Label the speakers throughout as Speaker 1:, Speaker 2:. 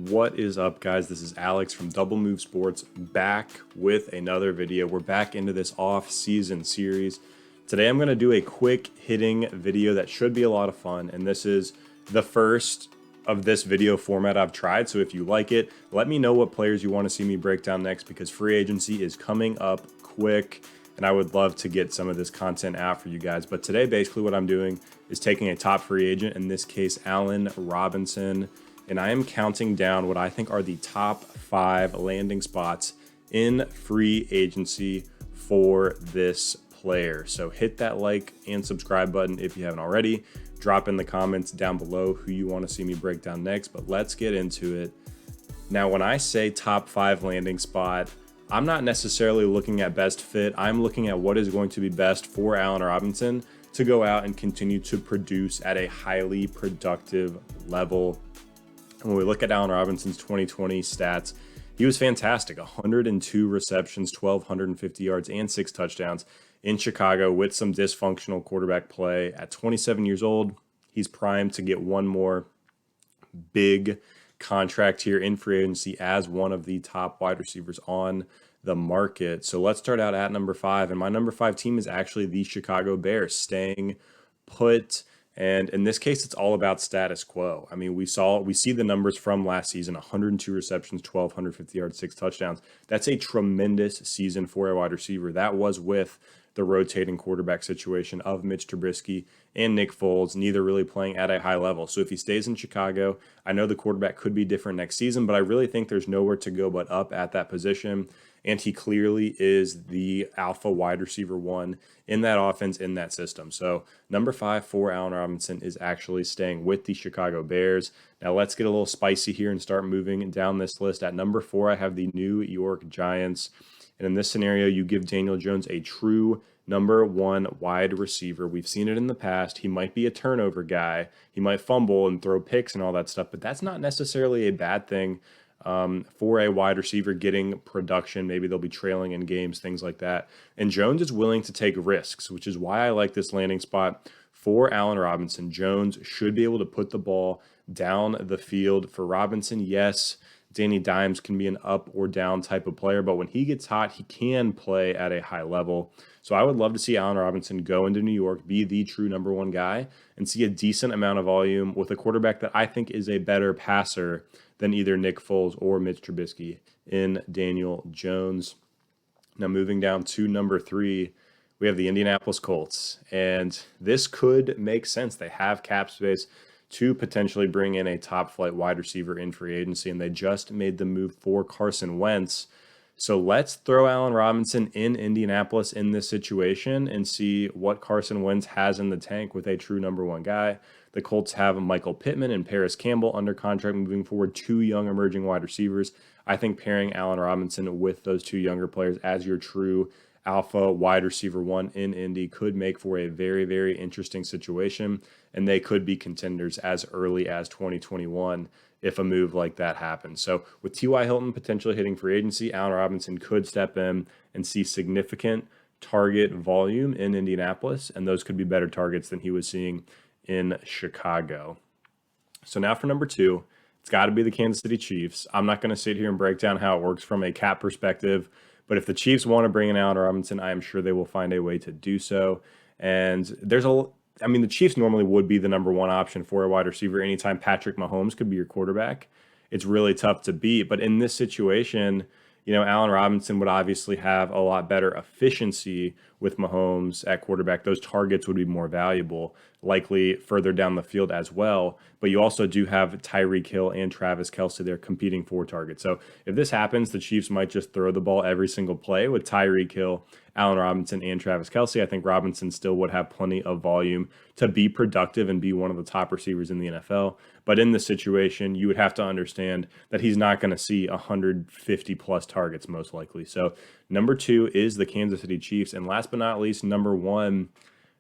Speaker 1: What is up, guys? This is Alex from Double Move Sports, back with another video. We're back into this off-season series. Today I'm going to do a quick hitting video that should be a lot of fun, and this is the first of this video format I've tried. So if you like it, let me know what players you want to see me break down next, because free agency is coming up quick and I would love to get some of this content out for you guys. But today, basically what I'm doing is taking a top free agent, in this case Allen Robinson, and I am counting down what I think are the top 5 landing spots in free agency for this player. So hit that like and subscribe button if you haven't already. Drop in the comments down below who you want to see me break down next, but let's get into it. Now, when I say top 5 landing spot, I'm not necessarily looking at best fit. I'm looking at what is going to be best for Allen Robinson to go out and continue to produce at a highly productive level. When we look at Allen Robinson's 2020 stats, he was fantastic. 102 receptions, 1,250 yards, and 6 touchdowns in Chicago with some dysfunctional quarterback play. At 27 years old, he's primed to get one more big contract here in free agency as one of the top wide receivers on the market. So let's start out at number 5. And my number 5 team is actually the Chicago Bears, staying put. And in this case, it's all about status quo. I mean, we see the numbers from last season: 102 receptions, 1,250 yards, 6 touchdowns. That's a tremendous season for a wide receiver. That was with the rotating quarterback situation of Mitch Trubisky and Nick Foles, neither really playing at a high level. So if he stays in Chicago, I know the quarterback could be different next season, but I really think there's nowhere to go but up at that position. And he clearly is the alpha wide receiver 1 in that offense, in that system. So number 5 for Allen Robinson is actually staying with the Chicago Bears. Now let's get a little spicy here and start moving down this list. At number 4, I have the New York Giants. And in this scenario, you give Daniel Jones a true number 1 wide receiver. We've seen it in the past. He might be a turnover guy. He might fumble and throw picks and all that stuff, but that's not necessarily a bad thing for a wide receiver getting production. Maybe they'll be trailing in games, things like that. And Jones is willing to take risks, which is why I like this landing spot for Allen Robinson. Jones should be able to put the ball down the field. For Robinson, yes, Danny Dimes can be an up or down type of player, but when he gets hot, he can play at a high level. So I would love to see Allen Robinson go into New York, be the true number 1 guy, and see a decent amount of volume with a quarterback that I think is a better passer than either Nick Foles or Mitch Trubisky in Daniel Jones. Now moving down to number 3, we have the Indianapolis Colts, and this could make sense. They have cap space to potentially bring in a top flight wide receiver in free agency, and they just made the move for Carson Wentz. So let's throw Allen Robinson in Indianapolis in this situation and see what Carson Wentz has in the tank with a true number 1 guy. The Colts have Michael Pittman and Paris Campbell under contract moving forward, 2 young emerging wide receivers. I think pairing Allen Robinson with those 2 younger players as your true alpha wide receiver 1 in Indy could make for a very, very interesting situation, and they could be contenders as early as 2021 if a move like that happens. So with T.Y. Hilton potentially hitting free agency, Allen Robinson could step in and see significant target volume in Indianapolis, and those could be better targets than he was seeing in Chicago. So now for number 2, it's got to be the Kansas City Chiefs. I'm not going to sit here and break down how it works from a cap perspective, but if the Chiefs want to bring in Allen Robinson, I am sure they will find a way to do so. And the Chiefs normally would be the number 1 option for a wide receiver anytime Patrick Mahomes could be your quarterback. It's really tough to beat. But in this situation, Allen Robinson would obviously have a lot better efficiency with Mahomes at quarterback. Those targets would be more valuable, likely further down the field as well. But you also do have Tyreek Hill and Travis Kelce there competing for targets. So if this happens, the Chiefs might just throw the ball every single play with Tyreek Hill, Allen Robinson, and Travis Kelce. I think Robinson still would have plenty of volume to be productive and be one of the top receivers in the NFL. But in this situation, you would have to understand that he's not going to see 150 plus targets most likely. So number 2 is the Kansas City Chiefs. And last but not least, number 1,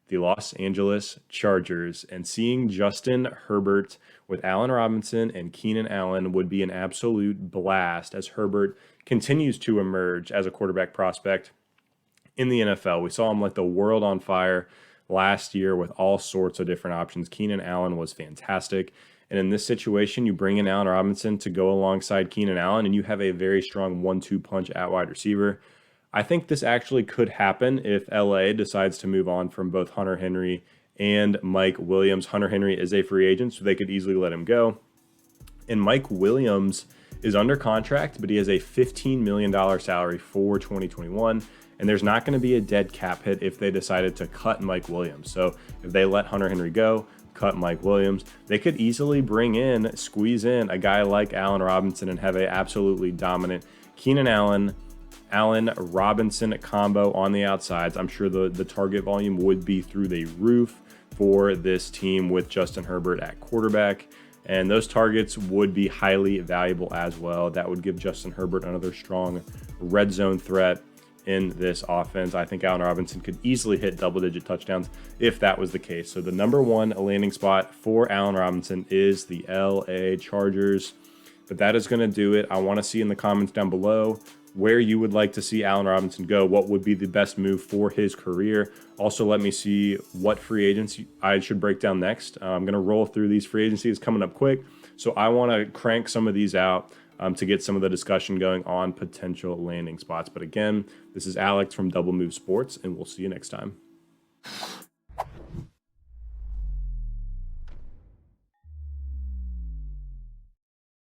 Speaker 1: the Los Angeles Chargers. And seeing Justin Herbert with Allen Robinson and Keenan Allen would be an absolute blast as Herbert continues to emerge as a quarterback prospect in the NFL. We saw him light the world on fire last year with all sorts of different options. Keenan Allen was fantastic. And in this situation, you bring in Allen Robinson to go alongside Keenan Allen, and you have a very strong 1-2 punch at wide receiver. I think this actually could happen if LA decides to move on from both Hunter Henry and Mike Williams. Hunter Henry is a free agent, so they could easily let him go. And Mike Williams is under contract, but he has a $15 million salary for 2021. And there's not going to be a dead cap hit if they decided to cut Mike Williams. So if they let Hunter Henry go, cut Mike Williams, they could easily squeeze in a guy like Allen Robinson and have a absolutely dominant Keenan Allen Robinson combo on the outsides. I'm sure the target volume would be through the roof for this team with Justin Herbert at quarterback. And those targets would be highly valuable as well. That would give Justin Herbert another strong red zone threat in this offense. I think Allen Robinson could easily hit double-digit touchdowns if that was the case. So the number one landing spot for Allen Robinson is the LA Chargers. But that is going to do it. I want to see in the comments down below where you would like to see Allen Robinson go. What would be the best move for his career? Also, let me see what free agents I should break down next. I'm going to roll through these free agencies coming up quick. So I want to crank some of these out to get some of the discussion going on potential landing spots. But again, this is Alex from Double Move Sports, and we'll see you next time.